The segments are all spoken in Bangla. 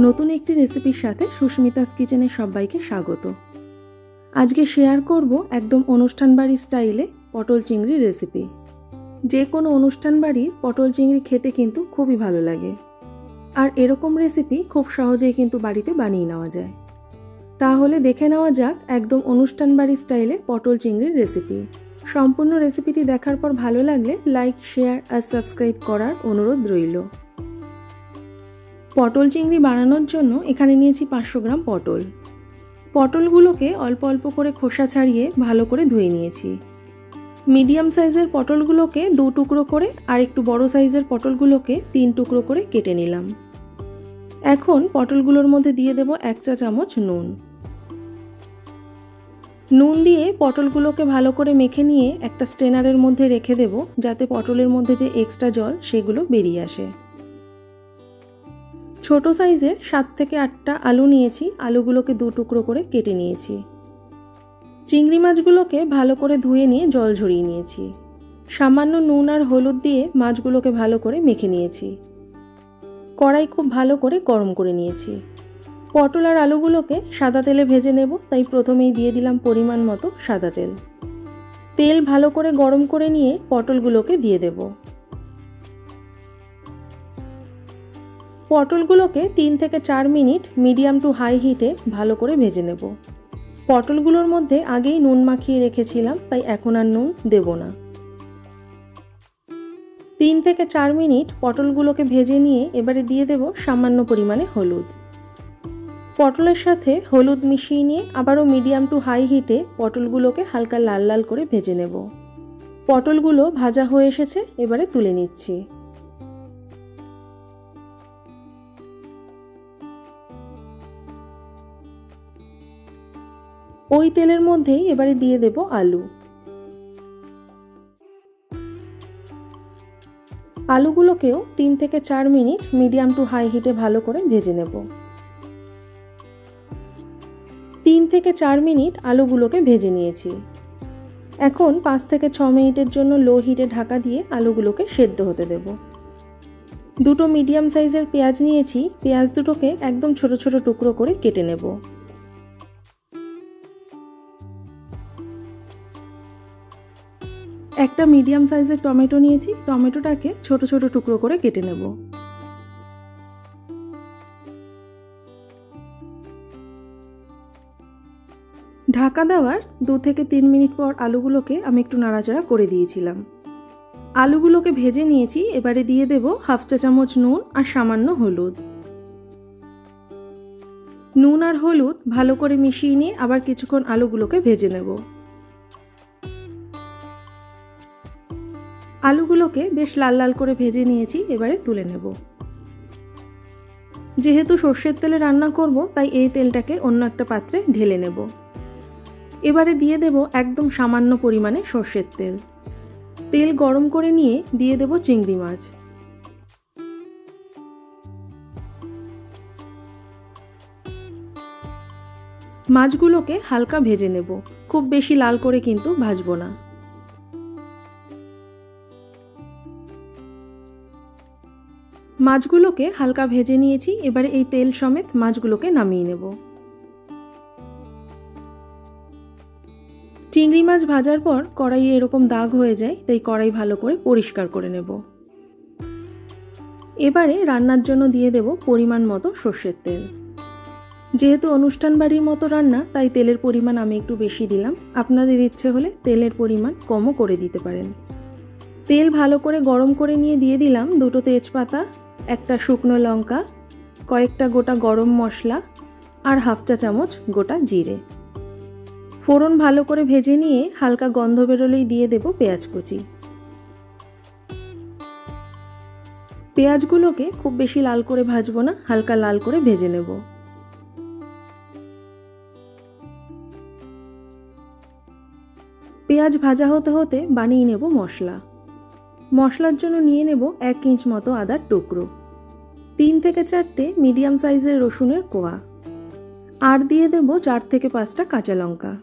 নতুন একটি রেসিপির সাথে সুস্মিতাস কিচেনে সবাইকে স্বাগত। আজকে শেয়ার করব একদম অনুষ্ঠান বাড়ি স্টাইলে পটল চিংড়ি রেসিপি। যে কোনো অনুষ্ঠান বাড়ির পটল চিংড়ি খেতে কিন্তু খুবই ভালো লাগে, আর এরকম রেসিপি খুব সহজেই কিন্তু বাড়িতে বানিয়ে নেওয়া যায়। তাহলে দেখে নেওয়া যাক একদম অনুষ্ঠান বাড়ি স্টাইলে পটল চিংড়ির রেসিপি। সম্পূর্ণ রেসিপিটি দেখার পর ভালো লাগলে লাইক, শেয়ার আর সাবস্ক্রাইব করার অনুরোধ রইল। পটল চিংড়ি বানানোর জন্য এখানে নিয়েছি 500 গ্রাম পটল। পটলগুলোকে অল্প অল্প করে খোসা ছাড়িয়ে ভালো করে ধুয়ে নিয়েছি। মিডিয়াম সাইজের পটলগুলোকে 2 টুকরো করে আর একটু বড় সাইজের পটলগুলোকে 3 টুকরো করে কেটে নিলাম। এখন পটলগুলোর মধ্যে দিয়ে দেব 1 চা চামচ নুন। নুন দিয়ে পটলগুলোকে ভালো করে মেখে নিয়ে একটা স্ট্রেনারের মধ্যে রেখে দেব, যাতে পটলের মধ্যে যে এক্সট্রা জল সেগুলো বেরিয়ে আসে। ছোট সাইজের 7 থেকে 8টা আলু নিয়েছি, আলুগুলোকে 2 টুকরো করে কেটে নিয়েছি। চিংড়ি মাছগুলোকে ভালো করে ধুয়ে নিয়ে জল ঝরিয়ে নিয়েছি। সামান্য নুন আর হলুদ দিয়ে মাছগুলোকে ভালো করে মেখে নিয়েছি। কড়াই খুব ভালো করে গরম করে নিয়েছি। পটল আর আলুগুলোকে সাদা তেলে ভেজে নেব, তাই প্রথমেই দিয়ে দিলাম পরিমাণ মতো সাদা তেল। তেল ভালো করে গরম করে নিয়ে পটলগুলোকে দিয়ে দেব। পটলগুলোকে 3 থেকে 4 মিনিট মিডিয়াম টু হাই হিটে ভালো করে ভেজে নেব। পটলগুলোর মধ্যে আগেই নুন মাখিয়ে রেখেছিলাম, তাই এখন আর নুন দেব না। 3 থেকে 4 মিনিট পটলগুলোকে ভেজে নিয়ে এবারে দিয়ে দেব সামান্য পরিমাণে হলুদ। পটলের সাথে হলুদ মিশিয়ে নিয়ে আবারও মিডিয়াম টু হাই হিটে পটলগুলোকে হালকা লাল লাল করে ভেজে নেব। পটলগুলো ভাজা হয়ে এসেছে, এবারে তুলে নিচ্ছি। ওই তেলের মধ্যেই এবারে দিয়ে দেব আলু। আলুগুলোকেও 3 থেকে 4 মিনিট মিডিয়াম টু হাই হিটে ভালো করে ভেজে নেব। 3 থেকে 4 মিনিট আলুগুলোকে ভেজে নিয়েছি। এখন 5 থেকে 6 মিনিটের জন্য লো হিটে ঢাকা দিয়ে আলুগুলোকে সেদ্ধ হতে দেব। দুটো মিডিয়াম সাইজের পেঁয়াজ নিয়েছি, পেঁয়াজ দুটোকে একদম ছোট ছোট টুকরো করে কেটে নেব। একটা মিডিয়াম সাইজের টমেটো নিয়েছি, টমেটোটাকে ছোট ছোট টুকরো করে কেটে নেব। ঢাকা দেওয়ার 2 থেকে 3 মিনিট পর আলুগুলোকে আমি একটু নাড়াচাড়া করে দিয়েছিলাম। আলুগুলোকে ভেজে নিয়েছি, এবারে দিয়ে দেব 1/2 চা চামচ নুন আর সামান্য হলুদ। নুন আর হলুদ ভালো করে মিশিয়ে নিয়ে আবার কিছুক্ষণ আলুগুলোকে ভেজে নেব। আলুগুলোকে বেশ লাল লাল করে ভেজে নিয়েছি, এবারে তুলে নেব। যেহেতু সর্ষের তেলে রান্না করব, তাই এই তেলটাকে অন্য একটা পাত্রে ঢেলে নেব। এবারে দিয়ে দেব একদম সামান্য পরিমাণে সর্ষের তেল। তেল গরম করে নিয়ে দিয়ে দেব চিংড়ি মাছ। মাছগুলোকে হালকা ভেজে নেব, খুব বেশি লাল করে কিন্তু ভাজবো না। মাছগুলোকে হালকা ভেজে নিয়েছি, এবারে এই তেল সমেত মাছগুলোকে নামিয়ে নেব। চিংড়ি মাছ ভাজার পর কড়াইয়ে এরকম দাগ হয়ে যায়, তাই কড়াই ভালো করে পরিষ্কার করে নেব। এবারে রান্নার জন্য দিয়ে দেব পরিমাণ মতো সর্ষের তেল। যেহেতু অনুষ্ঠান বাড়ির মতো রান্না, তাই তেলের পরিমাণ আমি একটু বেশি দিলাম। আপনাদের ইচ্ছে হলে তেলের পরিমাণ কমও করে দিতে পারেন। তেল ভালো করে গরম করে নিয়ে দিয়ে দিলাম 2টো তেজপাতা, একটা শুকনো লঙ্কা, কয়েকটা গোটা গরম মশলা আর 1/2 চা চামচ গোটা জিরে। ফোড়ন ভালো করে ভেজে নিয়ে হালকা গন্ধ বেরোলেই দিয়ে দেব পেঁয়াজ কুচি। পেঁয়াজগুলোকে খুব বেশি লাল করে ভাজবো না, হালকা লাল করে ভেজে নেব। পেঁয়াজ ভাজা হতে হতে বানিয়ে নেব মশলা। মশলার জন্য নিয়ে নেব 1 ইঞ্চ মতো আদার টুকরো, 3 থেকে 4টে মিডিয়াম সাইজের রসুনের কোয়া, আর দিয়ে দেব 4 থেকে 5টা কাঁচা লঙ্কা।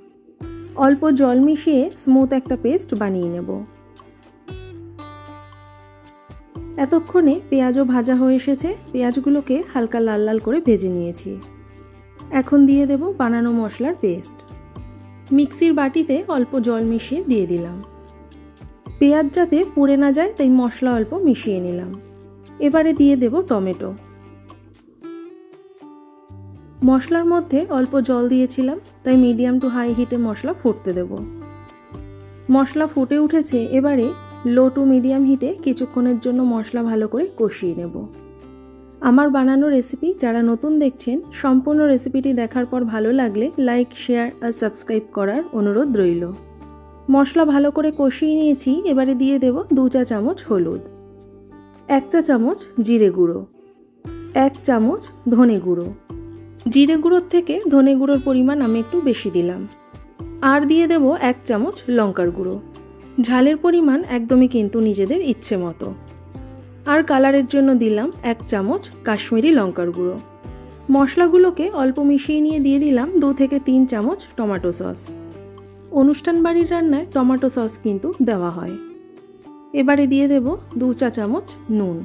অল্প জল মিশিয়ে স্মুথ একটা পেস্ট বানিয়ে নেব। এতক্ষণে পেঁয়াজও ভাজা হয়ে এসেছে। পেঁয়াজগুলোকে হালকা লাল লাল করে ভেজে নিয়েছি। এখন দিয়ে দেব বানানো মশলার পেস্ট। মিক্সির বাটিতে অল্প জল মিশিয়ে দিয়ে দিলাম। পেঁয়াজ যাতে পুড়ে না যায় তাই মশলা অল্প মিশিয়ে নিলাম। এবারে দিয়ে দেব টমেটো। মশলার মধ্যে অল্প জল দিয়েছিলাম, তাই মিডিয়াম টু হাই হিটে মশলা ফুটতে দেব। মশলা ফুটে উঠেছে। এবারে লো টু মিডিয়াম হিটে কিছুক্ষণের জন্য মশলা ভালো করে কষিয়ে নেব। আমার বানানো রেসিপি যারা নতুন দেখছেন, সম্পূর্ণ রেসিপিটি দেখার পর ভালো লাগলে লাইক, শেয়ার আর সাবস্ক্রাইব করার অনুরোধ রইল। মশলা ভালো করে কষিয়ে নিয়েছি। এবারে দিয়ে দেব 2 চা চামচ হলুদ, 1 চা চামচ জিরে গুঁড়ো, 1 চামচ ধনে গুঁড়ো। জিরে গুঁড়োর থেকে ধনে গুঁড়োর পরিমাণ আমি একটু বেশি দিলাম। আর দিয়ে দেব 1 চামচ লঙ্কার গুঁড়ো। ঝালের পরিমাণ একদমই কিন্তু নিজেদের ইচ্ছে মতো। আর কালারের জন্য দিলাম 1 চামচ কাশ্মীরি লঙ্কার গুঁড়ো। মশলাগুলোকে অল্প মিশিয়ে নিয়ে দিয়ে দিলাম 2 থেকে 3 চামচ টমেটো সস। অনুষ্ঠান বাড়ির রান্নায় টমেটো সস কিন্তু দেওয়া হয়। এবারে দিয়ে দেব 2 চা চামচ নুন।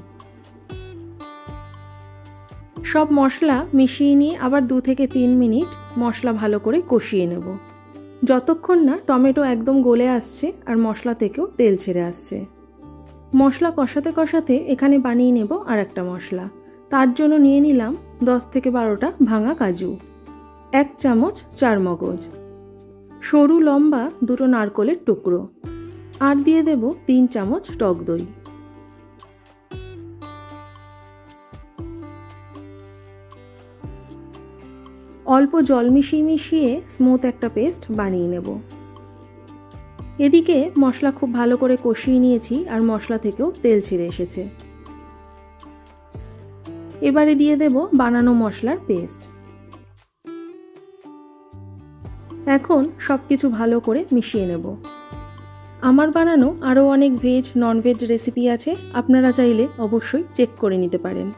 সব মশলা মিশিয়ে নিয়ে আবার 2 থেকে 3 মিনিট মশলা ভালো করে কষিয়ে নেব, যতক্ষণ না টমেটো একদম গলে আসছে আর মশলা থেকেও তেল ছেড়ে আসছে। মশলা কষাতে কষাতে এখানে বানিয়ে নেব আর একটা মশলা। তার জন্য নিয়ে নিলাম 10 থেকে 12টা ভাঙা কাজু, 1 চামচ চারমগজ, সরু লম্বা 2টো নারকেলের টুকরো, আর দিয়ে দেব 3 চামচ টক দই। অল্প জল মিশিয়ে স্মুথ একটা পেস্ট বানিয়ে নেব। এদিকে মশলা খুব ভালো করে কষিয়ে নিয়েছি আর মশলা থেকেও তেল ছেড়ে এসেছে। এবারে দিয়ে দেব বানানো মশলার পেস্ট। এখন সবকিছু ভালো করে মিশিয়ে নেব। আমার বানানো আরও অনেক ভেজ ননভেজ রেসিপি আছে, আপনারা চাইলে অবশ্যই চেক করে নিতে পারেন।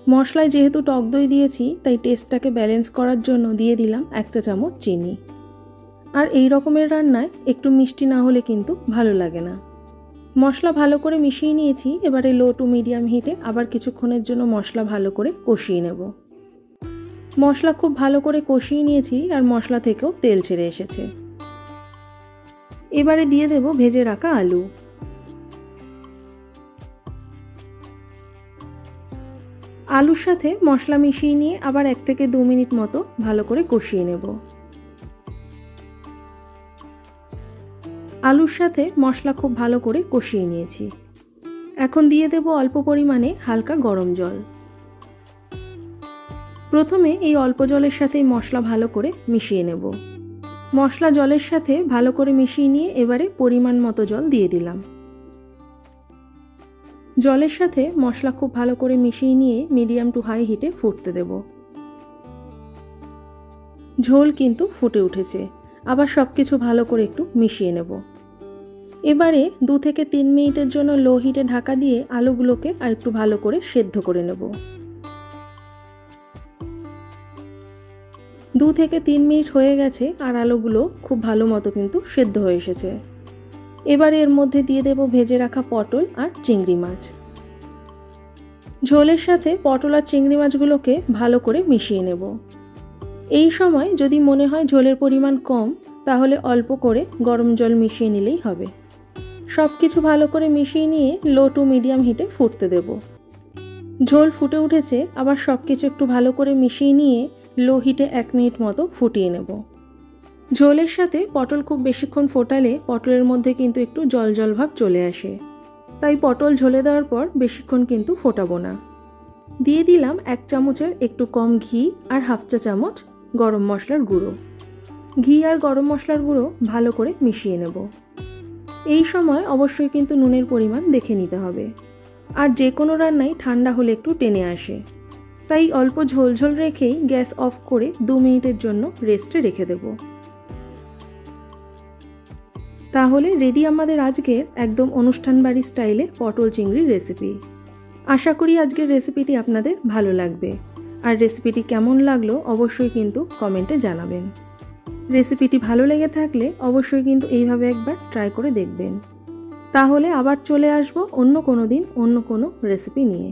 মশলায় যেহেতু টক দই দিয়েছি তাই টেস্টটাকে ব্যালেন্স করার জন্য দিয়ে দিলাম 1 চা চামচ চিনি। আর এই রকমের রান্নায় একটু মিষ্টি না হলে কিন্তু ভালো লাগে না। মশলা ভালো করে মিশিয়ে নিয়েছি। এবারে লো টু মিডিয়াম হিটে আবার কিছুক্ষণের জন্য মশলা ভালো করে কষিয়ে নেব। মশলা খুব ভালো করে কষিয়ে নিয়েছি আর মশলা থেকেও তেল ছেড়ে এসেছে। এবারে দিয়ে দেব ভেজে রাখা আলু। আলুর সাথে মশলা মিশিয়ে নিয়ে আবার 1 থেকে 2 মিনিট মতো ভালো করে কষিয়ে নেব। আলুর সাথে মশলা খুব ভালো করে কষিয়ে নিয়েছি। এখন দিয়ে দেব অল্প পরিমাণে হালকা গরম জল। প্রথমে এই অল্প জলের সাথে মশলা ভালো করে মিশিয়ে নেব। মশলা জলের সাথে ভালো করে মিশিয়ে নিয়ে এবারে পরিমাণ মতো জল দিয়ে দিলাম। জলের সাথে মশলা খুব ভালো করে মিশিয়ে নিয়ে মিডিয়াম টু হাই হিটে ফুটতে দেব। ঝোল কিন্তু ফুটে উঠেছে। আবার সবকিছু ভালো করে একটু মিশিয়ে নেব। এবারে 2 থেকে 3 মিনিটের জন্য লো হিটে ঢাকা দিয়ে আলুগুলোকে আর একটু ভালো করে সেদ্ধ করে নেব। 2 থেকে 3 মিনিট হয়ে গেছে আর আলুগুলো খুব ভালো মতো কিন্তু সেদ্ধ হয়ে এসেছে। এবারে এর মধ্যে দিয়ে দেব ভেজে রাখা পটল আর চিংড়ি মাছ। ঝোলের সাথে পটল আর চিংড়ি মাছগুলোকে ভালো করে মিশিয়ে নেব। এই সময় যদি মনে হয় ঝোলের পরিমাণ কম, তাহলে অল্প করে গরম জল মিশিয়ে নিলেই হবে। সব কিছু ভালো করে মিশিয়ে নিয়ে লো টু মিডিয়াম হিটে ফুটতে দেব। ঝোল ফুটে উঠেছে। আবার সব কিছু একটু ভালো করে মিশিয়ে নিয়ে লো হিটে 1 মিনিট মতো ফুটিয়ে নেব। ঝোলের সাথে পটল খুব বেশিক্ষণ ফোটালে পটলের মধ্যে কিন্তু একটু জল জল ভাব চলে আসে, তাই পটল ঝোলে দেওয়ার পর বেশিক্ষণ কিন্তু ফোটাবো না। দিয়ে দিলাম 1 চামচের একটু কম ঘি আর 1/2 চা চামচ গরম মশলার গুঁড়ো। ঘি আর গরম মশলার গুঁড়ো ভালো করে মিশিয়ে নেব। এই সময় অবশ্যই কিন্তু নুনের পরিমাণ দেখে নিতে হবে। আর যে কোনো রান্নাই ঠান্ডা হলে একটু টেনে আসে, তাই অল্প ঝোল ঝোল রেখেই গ্যাস অফ করে 2 মিনিটের জন্য রেস্টে রেখে দেব। তাহলে রেডি আমাদের আজকের একদম অনুষ্ঠান বাড়ি স্টাইলে পটল চিংড়ির রেসিপি। আশা করি আজকের রেসিপিটি আপনাদের ভালো লাগবে। আর রেসিপিটি কেমন লাগলো অবশ্যই কিন্তু কমেন্টে জানাবেন। রেসিপিটি ভালো লেগে থাকলে অবশ্যই কিন্তু এইভাবে একবার ট্রাই করে দেখবেন। তাহলে আবার চলে আসবো অন্য কোনো দিন অন্য কোনো রেসিপি নিয়ে।